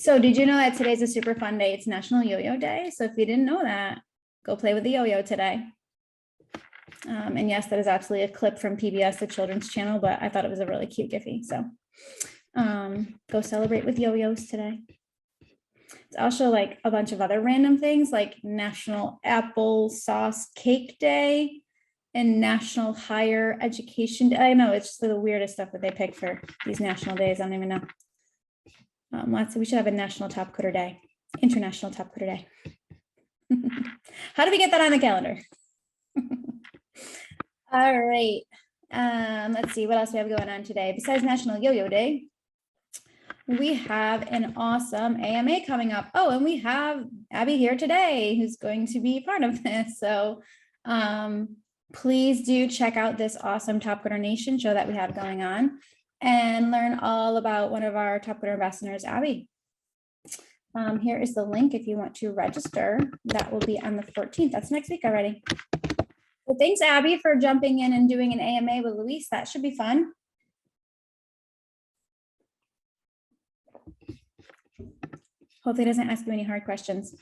So did you know that today's a super fun day? It's National Yo-Yo Day. So if you didn't know that, go play with the yo-yo today. And yes, that is absolutely a clip from PBS, the children's channel, but I thought it was a really cute Giphy. So go celebrate with yo-yos today. It's also like a bunch of other random things like National Apple Sauce Cake Day and National Higher Education Day. I know it's just the weirdest stuff that they pick for these national days. I don't even know. We should have a National Topcoder Day, International Topcoder Day. How do we get that on the calendar? All right. Let's see what else we have going on today. Besides National Yo-Yo Day, we have an awesome AMA coming up. Oh, and we have Abby here today, who's going to be part of this. So please do check out this awesome Topcoder Nation show that we have going on and learn all about one of our Topcoder ambassadors, Abby. Here is the link if you want to register. That will be on the 14th. That's next week already. Well, thanks, Abby, for jumping in and doing an AMA with Luis. That should be fun. Hopefully it doesn't ask you any hard questions.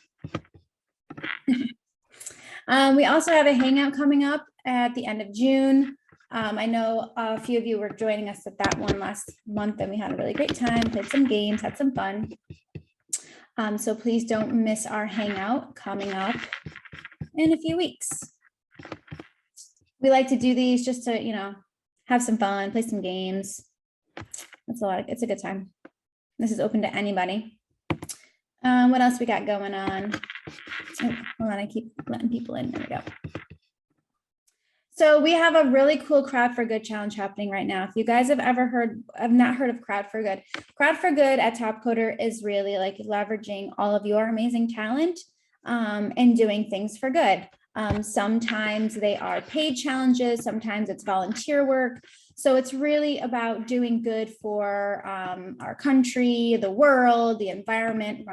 We also have a hangout coming up at the end of June. I know a few of you were joining us at that one last month, and we had a really great time, played some games, had some fun. So please don't miss our hangout coming up in a few weeks. We like to do these just to, you know, have some fun, play some games. It's a good time. This is open to anybody. What else we got going on? Oh, hold on, I keep letting people in. There we go. So we have a really cool Crowd for Good challenge happening right now. If you guys have not heard of Crowd for Good at Topcoder is really like leveraging all of your amazing talent and doing things for good. Sometimes they are paid challenges, sometimes it's volunteer work. So it's really about doing good for our country, the world, the environment.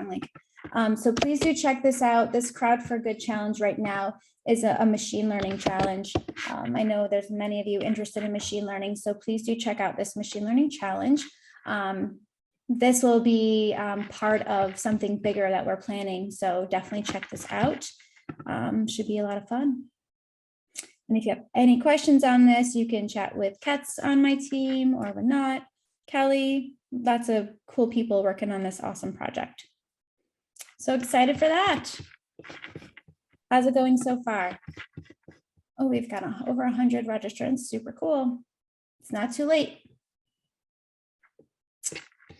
So please do check this out. This Crowd for Good challenge right now is a machine learning challenge. I know there's many of you interested in machine learning, so please do check out this machine learning challenge. This will be part of something bigger that we're planning, so definitely check this out. Should be a lot of fun. And if you have any questions on this, you can chat with Kets on my team or Renat, Kelly, lots of cool people working on this awesome project. So excited for that. How's it going so far? Oh, we've got over 100 registrants, super cool. It's not too late.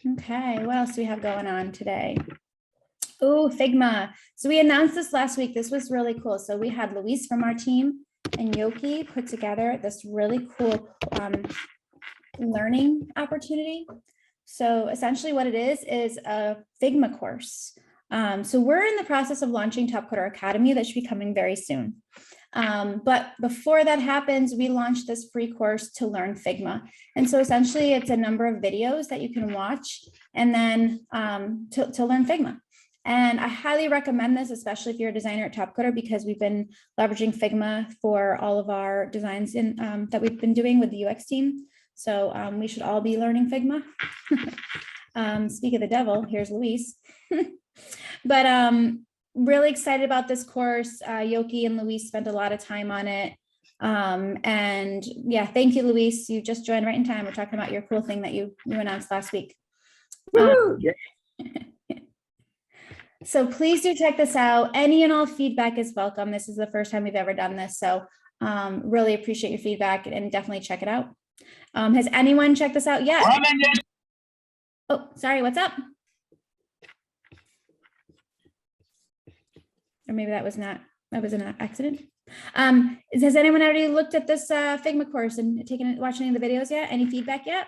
Okay, what else do we have going on today? Oh, Figma. So we announced this last week. This was really cool. So we had Luis from our team and Yoki put together this really cool learning opportunity. So essentially what it is a Figma course. So we're in the process of launching Topcoder Academy that should be coming very soon. But before that happens, we launched this free course to learn Figma. And so essentially it's a number of videos that you can watch and then to learn Figma. And I highly recommend this, especially if you're a designer at Topcoder, because we've been leveraging Figma for all of our designs that we've been doing with the UX team. So we should all be learning Figma. Speak of the devil, here's Luis. But really excited about this course. Yoki and Luis spent a lot of time on it. And yeah, thank you, Luis. You just joined right in time. We're talking about your cool thing that you announced last week. So please do check this out. Any and all feedback is welcome. This is the first time we've ever done this. So really appreciate your feedback and definitely check it out. Has anyone checked this out yet? Oh, sorry, what's up? Or maybe that was an accident. Has anyone already looked at this Figma course and watched any of the videos yet? Any feedback yet?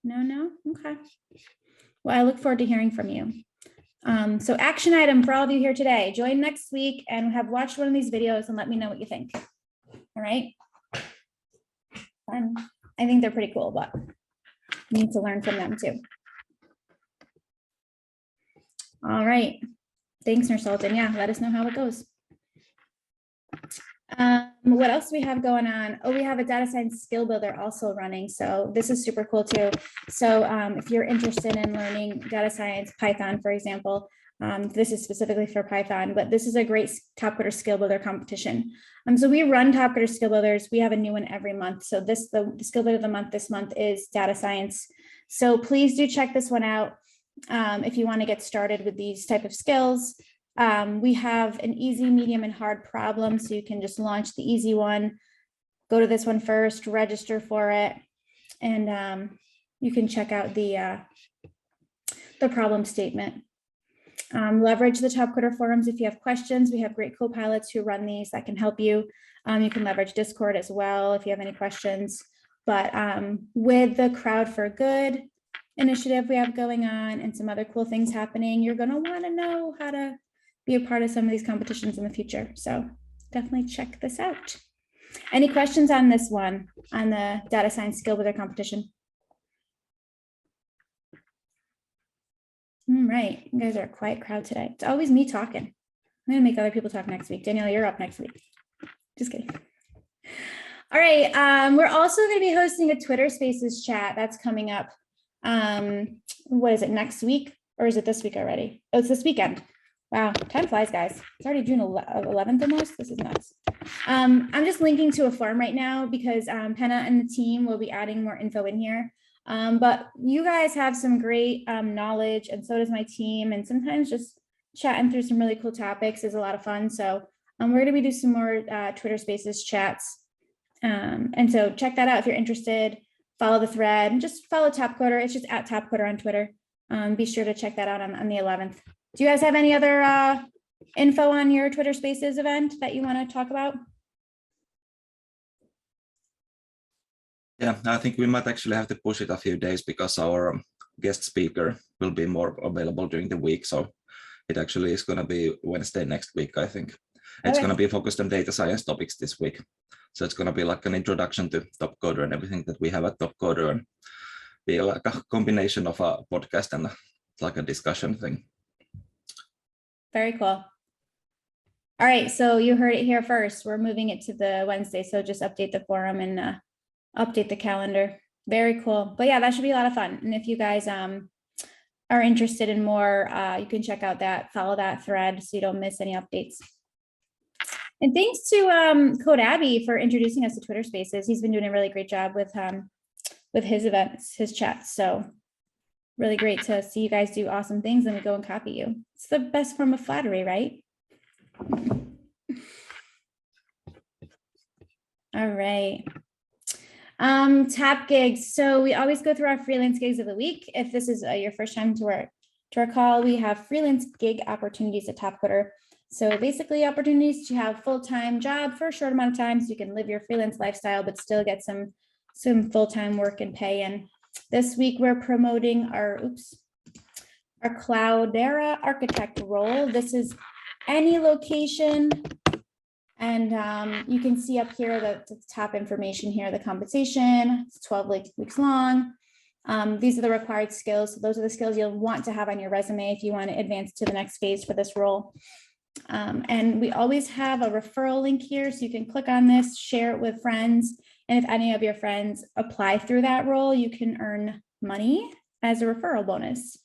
No? Okay. Well, I look forward to hearing from you. So action item for all of you here today, join next week and have watched one of these videos and let me know what you think. All right. I think they're pretty cool, but you need to learn from them too. All right. Thanks, Nurse Sultan. Yeah, let us know how it goes. What else do we have going on? Oh, we have a data science skill builder also running. So this is super cool too. So if you're interested in learning data science, Python, for example, this is specifically for Python, but this is a great Topcoder skill builder competition. So we run Topcoder skill builders. We have a new one every month. So the skill builder of the month this month is data science. So please do check this one out if you want to get started with these type of skills. We have an easy, medium, and hard problem. So you can just launch the easy one, go to this one first, register for it, and you can check out the problem statement. Leverage the Topcoder forums if you have questions. We have great co-pilots who run these that can help you. You can leverage Discord as well if you have any questions. But with the Crowd for Good initiative we have going on and some other cool things happening, you're going to want to know how to be a part of some of these competitions in the future. So definitely check this out. Any questions on this one, on the data science skill builder competition? All right, you guys are a quiet crowd today. It's always me talking. I'm gonna make other people talk next week. Danielle, you're up next week. Just kidding. All right, we're also gonna be hosting a Twitter Spaces chat that's coming up. What is it, next week? Or is it this week already? Oh, it's this weekend. Wow, time flies, guys. It's already June 11th almost. This is nuts. I'm just linking to a form right now because Penna and the team will be adding more info in here. But you guys have some great knowledge, and so does my team. And sometimes just chatting through some really cool topics is a lot of fun. So we're going to be doing some more Twitter Spaces chats. And so check that out if you're interested. Follow the thread and just follow Topcoder. It's just at Topcoder on Twitter. Be sure to check that out on the 11th. Do you guys have any other info on your Twitter Spaces event that you want to talk about? Yeah, I think we might actually have to push it a few days because our guest speaker will be more available during the week. So it actually is going to be Wednesday next week, I think. It's going to be focused on data science topics this week. So it's going to be like an introduction to Topcoder and everything that we have at Topcoder, and be like a combination of a podcast and like a discussion thing. Very cool. All right, so you heard it here first. We're moving it to the Wednesday, so just update the forum and update the calendar. Very cool. But yeah, that should be a lot of fun. And if you guys are interested in more, you can check out that, follow that thread so you don't miss any updates. And thanks to Code Abby for introducing us to Twitter Spaces. He's been doing a really great job with his events, his chats. So really great to see you guys do awesome things and we go and copy you. It's the best form of flattery, right? All right. Tap gigs. So we always go through our freelance gigs of the week. If this is your first time to our call, we have freelance gig opportunities at Topcoder. So basically opportunities to have full-time job for a short amount of time so you can live your freelance lifestyle, but still get some full-time work and pay. And this week we're promoting our Cloudera architect role. This is any location. And you can see up here the top information here, the compensation. It's 12 weeks long. These are the required skills. So those are the skills you'll want to have on your resume if you want to advance to the next phase for this role. And we always have a referral link here, so you can click on this, share it with friends. And if any of your friends apply through that role, you can earn money as a referral bonus.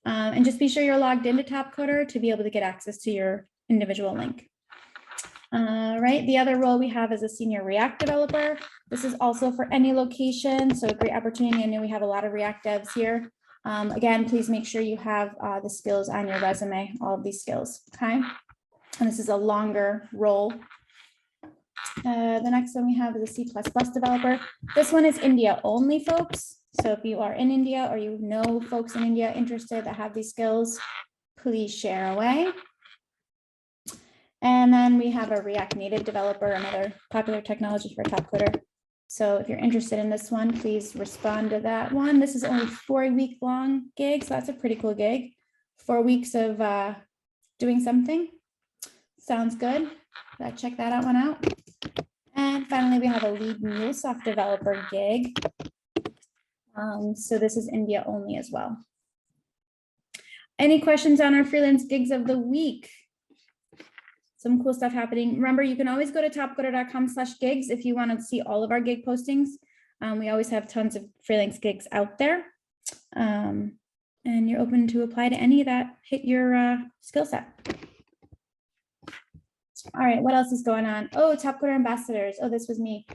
And just be sure you're logged into Topcoder to be able to get access to your individual link. Right, the other role we have is a senior React developer. This is also for any location, so a great opportunity. I know we have a lot of React devs here. Again, please make sure you have the skills on your resume, all of these skills, okay? And this is a longer role. The next one we have is a C++ developer. This one is India only, folks. So if you are in India or you know folks in India interested that have these skills, please share away. And then we have a React Native developer, another popular technology for Topcoder. So if you're interested in this one, please respond to that one. This is only 4-week long gig, so that's a pretty cool gig. 4 weeks of doing something. Sounds good. Check that one out. And finally, we have a lead MuleSoft developer gig. So this is India only as well. Any questions on our freelance gigs of the week? some cool stuff happening. Remember, you can always go to topcoder.com/gigs if you want to see all of our gig postings. We always have tons of freelance gigs out there. And you're open to apply to any that hit your skill set. All right, what else is going on? Oh, Topcoder ambassadors. Oh, this was me.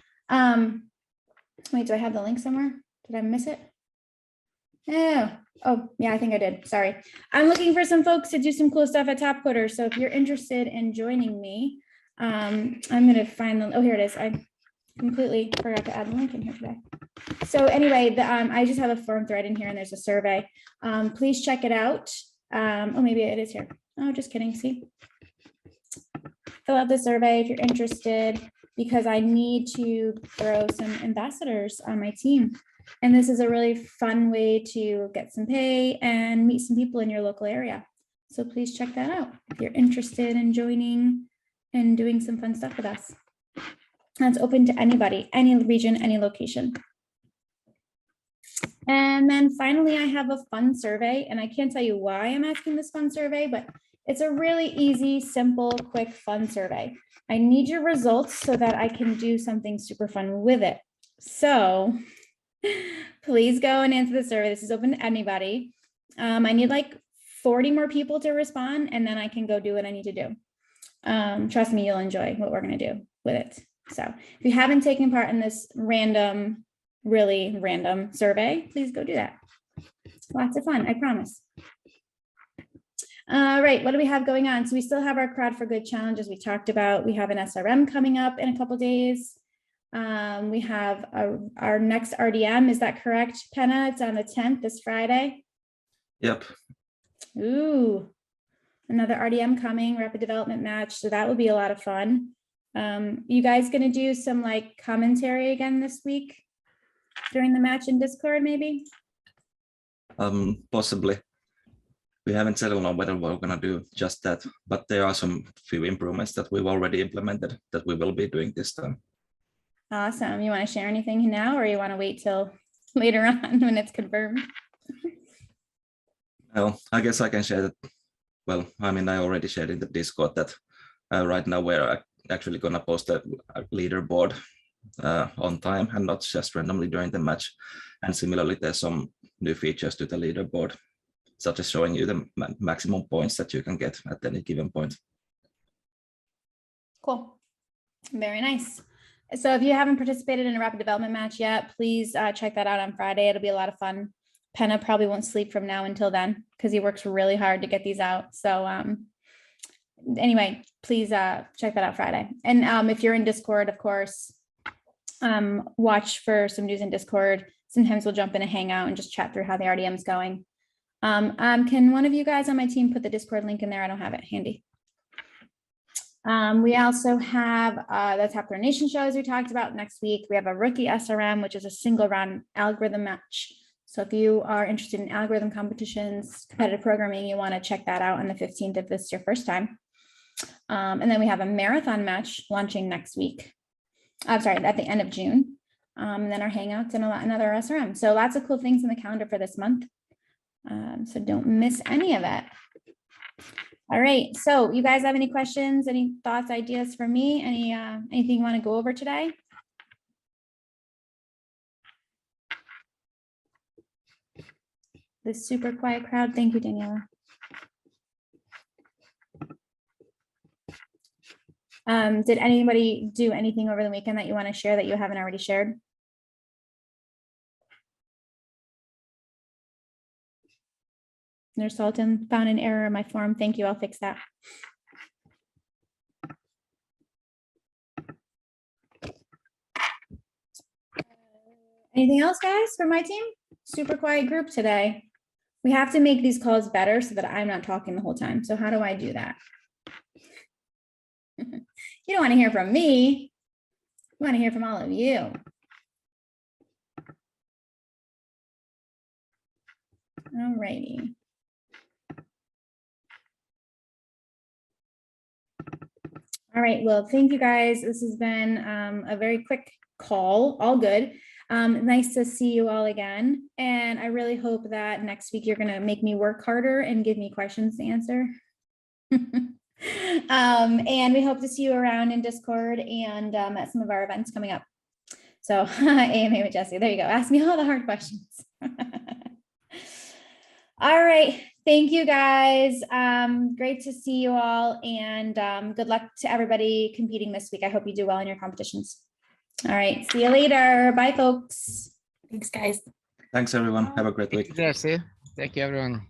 Wait, do I have the link somewhere? Did I miss it? Oh, yeah, I think I did. Sorry. I'm looking for some folks to do some cool stuff at Topcoder. So if you're interested in joining me, I'm going to find the, oh, here it is. I completely forgot to add the link in here today. So anyway, I just have a forum thread in here and there's a survey. Please check it out. Oh, maybe it is here. Oh, just kidding. See, fill out the survey if you're interested, because I need to throw some ambassadors on my team. And this is a really fun way to get some pay and meet some people in your local area. So please check that out if you're interested in joining and doing some fun stuff with us. That's open to anybody, any region, any location. And then finally, I have a fun survey, and I can't tell you why I'm asking this fun survey, but it's a really easy, simple, quick, fun survey. I need your results so that I can do something super fun with it. So please go and answer the survey. This is open to anybody. I need like 40 more people to respond, and then I can go do what I need to do. Trust me, you'll enjoy what we're going to do with it. So if you haven't taken part in this random, really random survey, please go do that. Lots of fun, I promise. All right, what do we have going on? So we still have our Crowd for Good challenge, as we talked about. We have an SRM coming up in a couple days. We have our next RDM. Is that correct, Penna? It's on the 10th, this Friday. Yep. Ooh, another RDM coming, rapid development match. So that will be a lot of fun. You guys gonna do some like commentary again this week during the match in Discord, maybe? Possibly. We haven't settled on whether we're gonna do just that, but there are some few improvements that we've already implemented that we will be doing this time. Awesome. You want to share anything now, or you want to wait till later on when it's confirmed? Well, I guess I can share that. Well, I mean, I already shared in the Discord that right now we're actually gonna post a leaderboard on time and not just randomly during the match. And similarly, there's some new features to the leaderboard, such as showing you the maximum points that you can get at any given point. Cool. Very nice. So if you haven't participated in a rapid development match yet, please check that out on Friday. It'll be a lot of fun. Penna probably won't sleep from now until then because he works really hard to get these out. So anyway, please check that out Friday. And if you're in Discord, of course, watch for some news in Discord. Sometimes we'll jump in a hangout and just chat through how the RDM is going. Can one of you guys on my team put the Discord link in there? I don't have it handy. We also have the Topcoder Nation show, as we talked about next week. We have a rookie SRM, which is a single round algorithm match. So if you are interested in algorithm competitions, competitive programming, you want to check that out on the 15th if this is your first time. And then we have a marathon match launching next week. I'm sorry, at the end of June. And then our hangouts and another SRM. So lots of cool things in the calendar for this month. So don't miss any of it. All right, so you guys have any questions, any thoughts, ideas for me? Anything you want to go over today? This super quiet crowd. Thank you, Daniela. Did anybody do anything over the weekend that you want to share that you haven't already shared? Nurse Sultan found an error in my form. Thank you. I'll fix that. Anything else, guys, for my team? Super quiet group today. We have to make these calls better so that I'm not talking the whole time. So how do I do that? You don't want to hear from me. You want to hear from all of you. All righty. All right, well, thank you guys. This has been a very quick call, all good. Nice to see you all again. And I really hope that next week you're gonna make me work harder and give me questions to answer. And we hope to see you around in Discord and at some of our events coming up. So AMA with Jesse, there you go. Ask me all the hard questions. All right. Thank you guys. Great to see you all, and good luck to everybody competing this week. I hope you do well in your competitions. All right. See you later. Bye, folks. Thanks, guys. Thanks, everyone. Have a great week. Thank you, Jesse. Thank you, everyone.